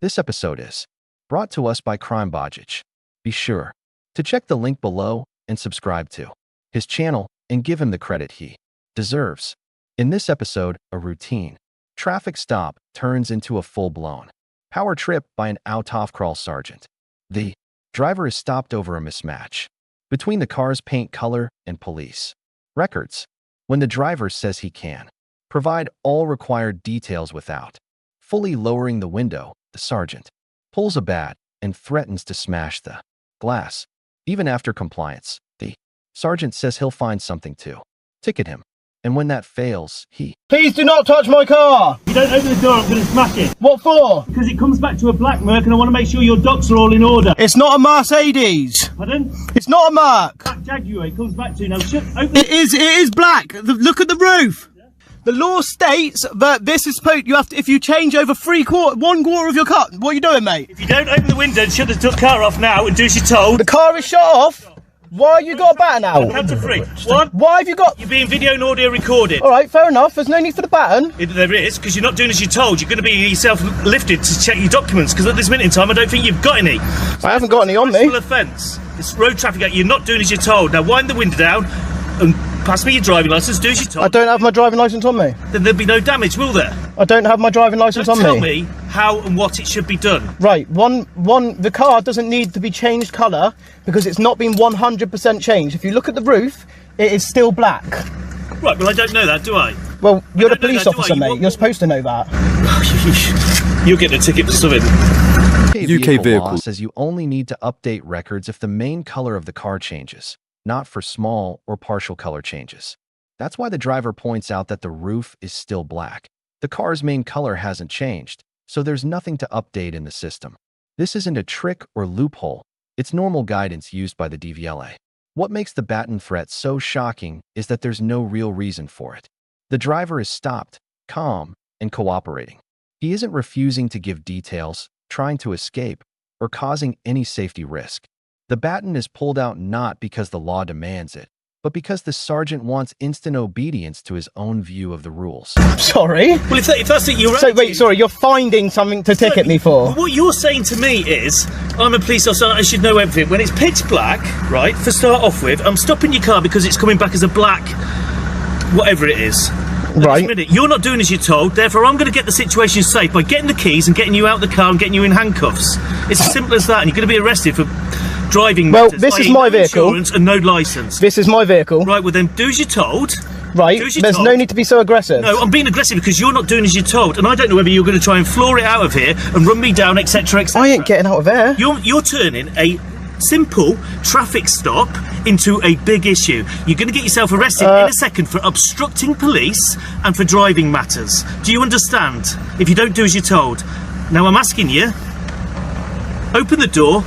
This episode is brought to us by Crime Bajaj. Be sure to check the link below and subscribe to his channel and give him the credit he deserves. In this episode, a routine traffic stop turns into a full-blown power trip by an out-of-crawl sergeant. The driver is stopped over a mismatch between the car's paint color and police records. When the driver says he can provide all required details without fully lowering the window, the sergeant pulls a bat and threatens to smash the glass. Even after compliance, the sergeant says he'll find something to ticket him. And when that fails, he... Please do not touch my car! If you don't open the door, I'm going to smash it. What for? Because it comes back to a black Merc and I want to make sure your docs are all in order. It's not a Mercedes! Pardon? It's not a Merc! Black Jaguar it comes back to. Now open It is black! Look at the roof! Yeah. The law states that this is supposed... You have to... If you change over 1 quarter of your car... What are you doing, mate? If you don't open the window and shut the car off now and do as you're told... The car is shut off? Why you got a baton out? Count to 3. 1. Why have you got... You're being video and audio recorded. Alright, fair enough. There's no need for the baton. There is, because you're not doing as you're told. You're going to be yourself lifted to check your documents, because at this minute in time, I don't think you've got any. I haven't got any on me. It's offence. It's road traffic act. You're not doing as you're told. Now wind the window down and pass me your driving licence. Do as you're told. I don't have my driving licence on me. Then there'll be no damage, will there? I don't have my driving licence on me. Tell me how and what it should be done. Right, the car doesn't need to be changed colour because it's not been 100% changed. If you look at the roof, it is still black. Right, well I don't know that, do I? Well, you're the police officer, mate. You're supposed to know that. You'll get a ticket for something. UK vehicle law says you only need to update records if the main color of the car changes, not for small or partial color changes. That's why the driver points out that the roof is still black. The car's main color hasn't changed, so there's nothing to update in the system. This isn't a trick or loophole. It's normal guidance used by the DVLA. What makes the baton threat so shocking is that there's no real reason for it. The driver is stopped, calm, and cooperating. He isn't refusing to give details, trying to escape, or causing any safety risk. The baton is pulled out not because the law demands it, but because the sergeant wants instant obedience to his own view of the rules. Sorry? Well, if that's it, you're... So, wait, sorry, you're finding something to ticket me for? What you're saying to me is, I'm a police officer, I should know everything. When it's pitch black, right, for start off with, I'm stopping your car because it's coming back as a black... whatever it is. Right. Minute, you're not doing as you're told, therefore I'm going to get the situation safe by getting the keys and getting you out of the car and getting you in handcuffs. It's as simple as that, and you're going to be arrested for... driving well, matters, this is my vehicle. Insurance and no licence. This is my vehicle. Right, well then, do as you're told. Right, there's no need to be so aggressive. No, I'm being aggressive because you're not doing as you're told, and I don't know whether you're going to try and floor it out of here and run me down, etc., etc. I ain't getting out of there. You're turning a simple traffic stop into a big issue. You're going to get yourself arrested in a second for obstructing police and for driving matters. Do you understand? If you don't do as you're told. Now I'm asking you, open the door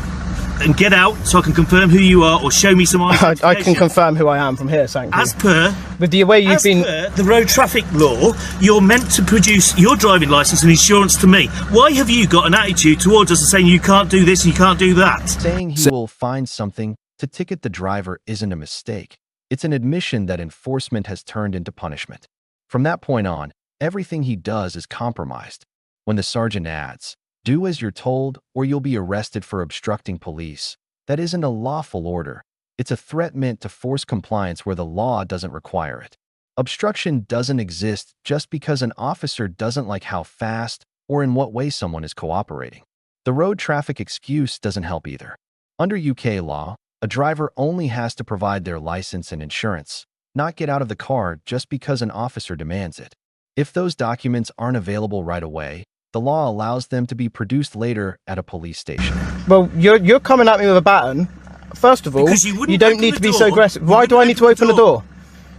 and get out so I can confirm who you are or show me some identification. I can confirm who I am from here, thank you. As per the road traffic law, you're meant to produce your driving licence and insurance to me. Why have you got an attitude towards us and saying you can't do this and you can't do that? Saying he will find something to ticket the driver isn't a mistake. It's an admission that enforcement has turned into punishment. From that point on, everything he does is compromised. When the sergeant adds, "Do as you're told or you'll be arrested for obstructing police," that isn't a lawful order. It's a threat meant to force compliance where the law doesn't require it. Obstruction doesn't exist just because an officer doesn't like how fast or in what way someone is cooperating. The road traffic excuse doesn't help either. Under UK law, a driver only has to provide their license and insurance, not get out of the car just because an officer demands it. If those documents aren't available right away, the law allows them to be produced later at a police station. Well, you're coming at me with a baton. First of all, you don't need to be so aggressive. Why do I need to open the door?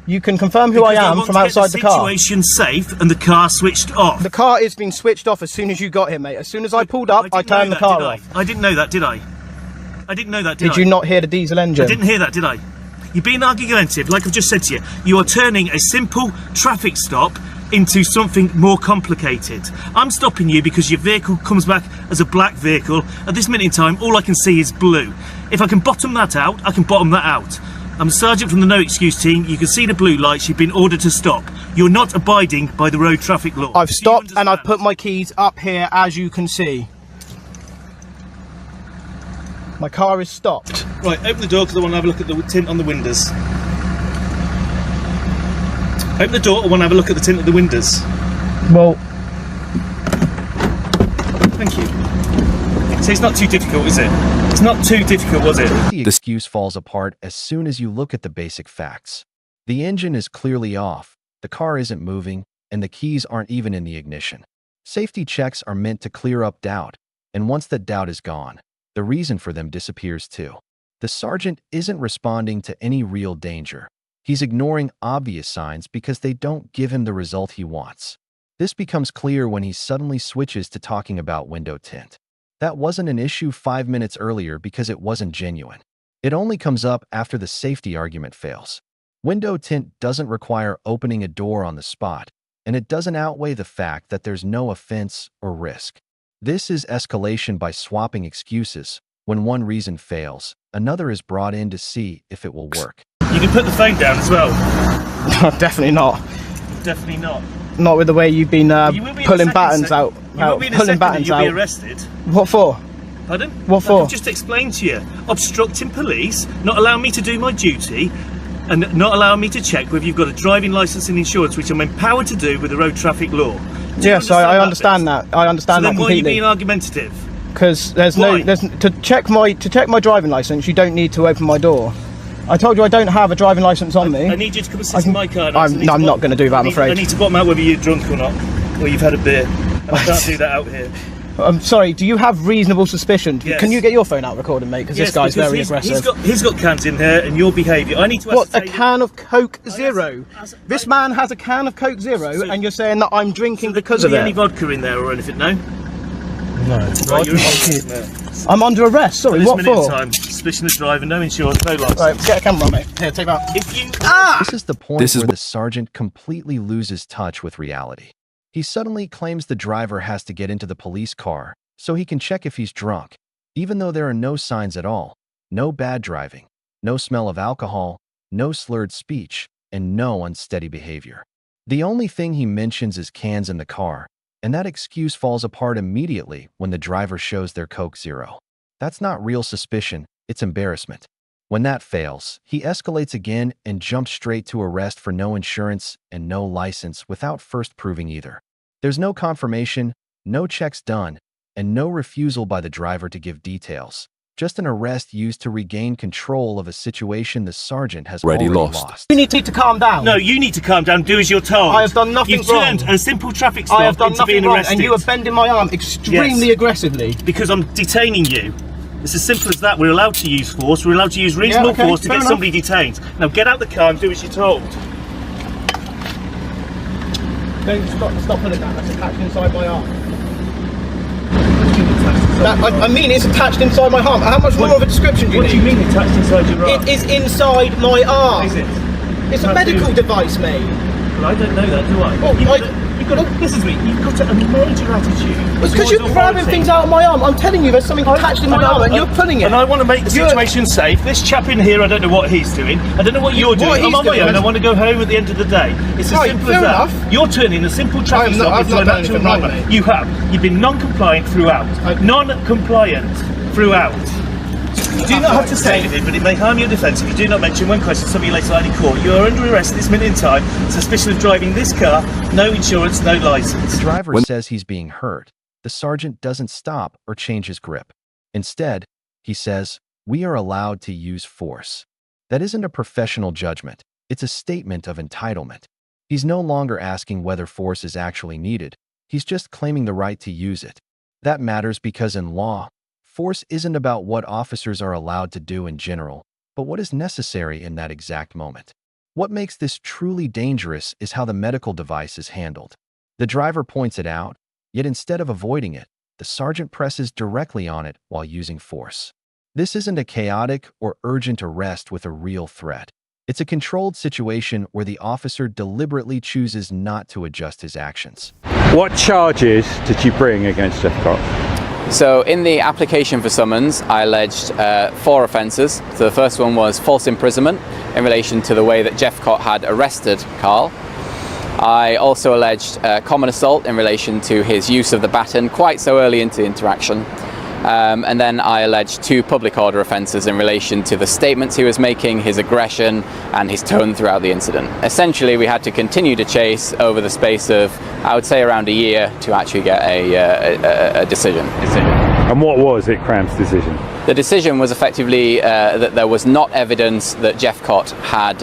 You can confirm who I am from outside the car. The situation safe and the car switched off. The car is being switched off as soon as you got here, mate. As soon as I pulled up, I turned the car off. I didn't know that, did I? I didn't know that, did I? Did you not hear the diesel engine? I didn't hear that, did I? You're being argumentative, like I've just said to you. You are turning a simple traffic stop into something more complicated. I'm stopping you because your vehicle comes back as a black vehicle. At this minute in time, all I can see is blue. If I can bottom that out, I can bottom that out. I'm a sergeant from the No Excuse team. You can see the blue lights. You've been ordered to stop. You're not abiding by the road traffic law. I've stopped and I've put my keys up here, as you can see. My car is stopped. Right, open the door because I want to have a look at the tint on the windows. Open the door, I want to have a look at the tint of the windows. Well, thank you. So it's not too difficult, is it? It's not too difficult, was it? The excuse falls apart as soon as you look at the basic facts. The engine is clearly off, the car isn't moving, and the keys aren't even in the ignition. Safety checks are meant to clear up doubt, and once that doubt is gone, the reason for them disappears too. The sergeant isn't responding to any real danger. He's ignoring obvious signs because they don't give him the result he wants. This becomes clear when he suddenly switches to talking about window tint. That wasn't an issue 5 minutes earlier because it wasn't genuine. It only comes up after the safety argument fails. Window tint doesn't require opening a door on the spot, and it doesn't outweigh the fact that there's no offense or risk. This is escalation by swapping excuses. When one reason fails, another is brought in to see if it will work. You can put the phone down as well. Definitely not. Definitely not. Not with the way you've been pulling battens out. You'll be arrested. What for? Pardon? What for? I've just explained to you. Obstructing police, not allowing me to do my duty, and not allowing me to check whether you've got a driving licence and insurance, which I'm empowered to do with the road traffic law. Yes, I understand that. I understand that completely. So then why are you being argumentative? Because to check my driving licence, you don't need to open my door. I told you I don't have a driving licence on me. I need you to come assist in my car. I'm not going to do that, I'm afraid. I need to bottom out whether you're drunk or not, or you've had a beer. And I can't do that out here. I'm sorry, do you have reasonable suspicion? Yes. Can you get your phone out recording, mate? Because this guy's very aggressive. He's got cans in here, and your behaviour. I need to What, a can of Coke Zero? This man has a can of Coke Zero, and you're saying that I'm drinking because of it? Any vodka in there or anything, no? No. Right, you're in I'm under arrest, sorry, what for? Time, suspicion of driving, no insurance, no licence. Right, get a camera, mate. Here, take that. This is the point where the sergeant completely loses touch with reality. He suddenly claims the driver has to get into the police car so he can check if he's drunk, even though there are no signs at all, no bad driving, no smell of alcohol, no slurred speech, and no unsteady behavior. The only thing he mentions is cans in the car, and that excuse falls apart immediately when the driver shows their Coke Zero. That's not real suspicion, it's embarrassment. When that fails, he escalates again and jumps straight to arrest for no insurance and no license without first proving either. There's no confirmation, no checks done, and no refusal by the driver to give details. Just an arrest used to regain control of a situation the sergeant has already lost. You need to calm down. No, you need to calm down. Do as you're told. I have done nothing wrong. You've turned a simple traffic stop into being arrested. And you are bending my arm extremely aggressively. Because I'm detaining you. It's as simple as that. We're allowed to use force. We're allowed to use reasonable force to get somebody detained. Now get out the car and do as you're told. Don't stop pulling that. That's attached inside my arm. I mean, it's attached inside my arm. How much more of a description do you need? What do you mean attached inside your arm? It is inside my arm. Is it? It's a medical device, mate. Well, I don't know that, do I? Listen to me, you've got a major attitude. It's because you're grabbing things out of my arm. I'm telling you, there's something attached in my arm and you're pulling it. And I want to make the situation safe. This chap in here, I don't know what he's doing. I don't know what you're doing. I'm on my own. I want to go home at the end of the day. It's as simple as that. You're turning a simple traffic stop into an actual nightmare. You have. You've been non-compliant throughout. Non-compliant throughout. You do not have to say anything, but it may harm your defence if you do not mention when questioned somebody later on in court. You are under arrest at this minute in time, suspicion of driving this car, no insurance, no licence. The driver says he's being hurt. The sergeant doesn't stop or change his grip. Instead, he says, "We are allowed to use force." That isn't a professional judgment. It's a statement of entitlement. He's no longer asking whether force is actually needed. He's just claiming the right to use it. That matters because in law, force isn't about what officers are allowed to do in general, but what is necessary in that exact moment. What makes this truly dangerous is how the medical device is handled. The driver points it out, yet instead of avoiding it, the sergeant presses directly on it while using force. This isn't a chaotic or urgent arrest with a real threat. It's a controlled situation where the officer deliberately chooses not to adjust his actions. What charges did you bring against Jeff Cox? So in the application for summons, I alleged 4 offences. So the first one was false imprisonment in relation to the way that Jeff Cott had arrested Carl. I also alleged common assault in relation to his use of the baton quite so early into the interaction. And then I alleged 2 public order offences in relation to the statements he was making, his aggression, and his tone throughout the incident. Essentially, we had to continue to chase over the space of, I would say, around a year to actually get a decision. And what was it, Cram's decision? The decision was effectively that there was not evidence that Jeffcott had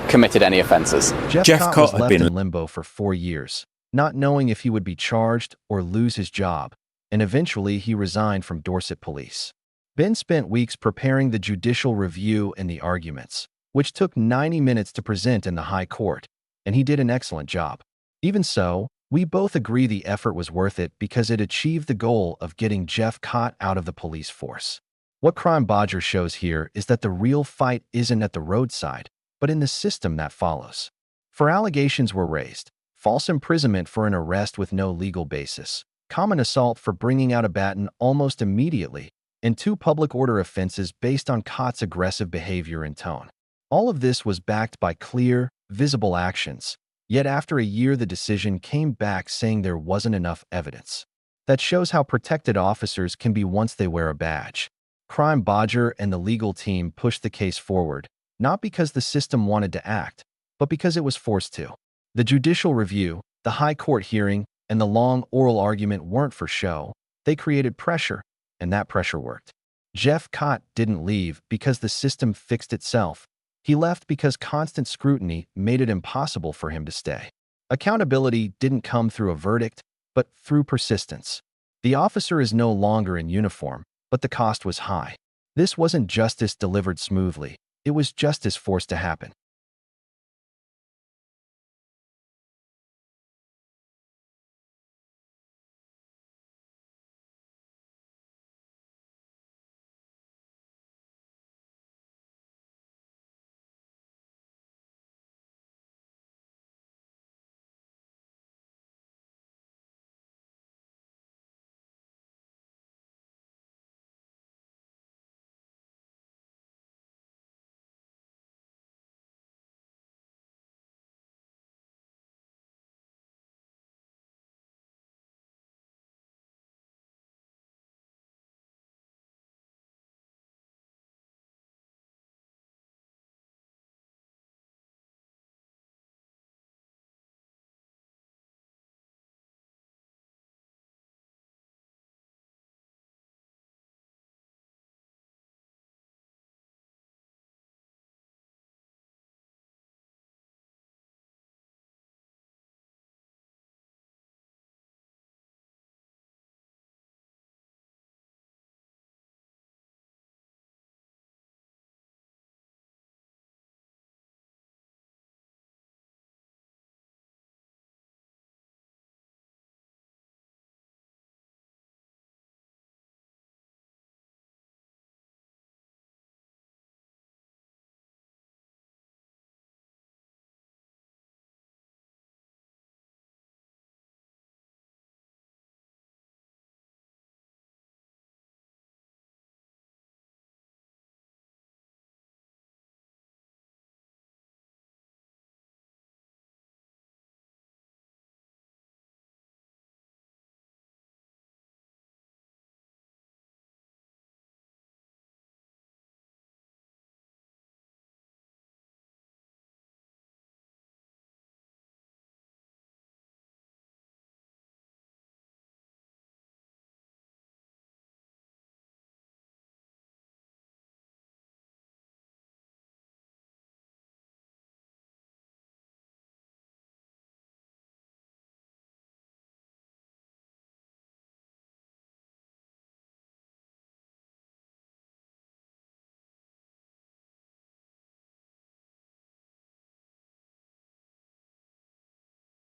committed any offences. Jeffcott was left in limbo for 4 years, not knowing if he would be charged or lose his job, and eventually he resigned from Dorset Police. Ben spent weeks preparing the judicial review and the arguments, which took 90 minutes to present in the High Court, and he did an excellent job. Even so, we both agree the effort was worth it because it achieved the goal of getting Jeffcott out of the police force. What Crime Bodger shows here is that the real fight isn't at the roadside, but in the system that follows. 4 allegations were raised: false imprisonment for an arrest with no legal basis, common assault for bringing out a baton almost immediately, and 2 public order offenses based on Cott's aggressive behavior and tone. All of this was backed by clear, visible actions, yet after a year the decision came back saying there wasn't enough evidence. That shows how protected officers can be once they wear a badge. Crime Bodger and the legal team pushed the case forward, not because the system wanted to act, but because it was forced to. The judicial review, the High Court hearing, and the long oral argument weren't for show. They created pressure, and that pressure worked. Jeffcott didn't leave because the system fixed itself. He left because constant scrutiny made it impossible for him to stay. Accountability didn't come through a verdict, but through persistence. The officer is no longer in uniform, but the cost was high. This wasn't justice delivered smoothly. It was justice forced to happen.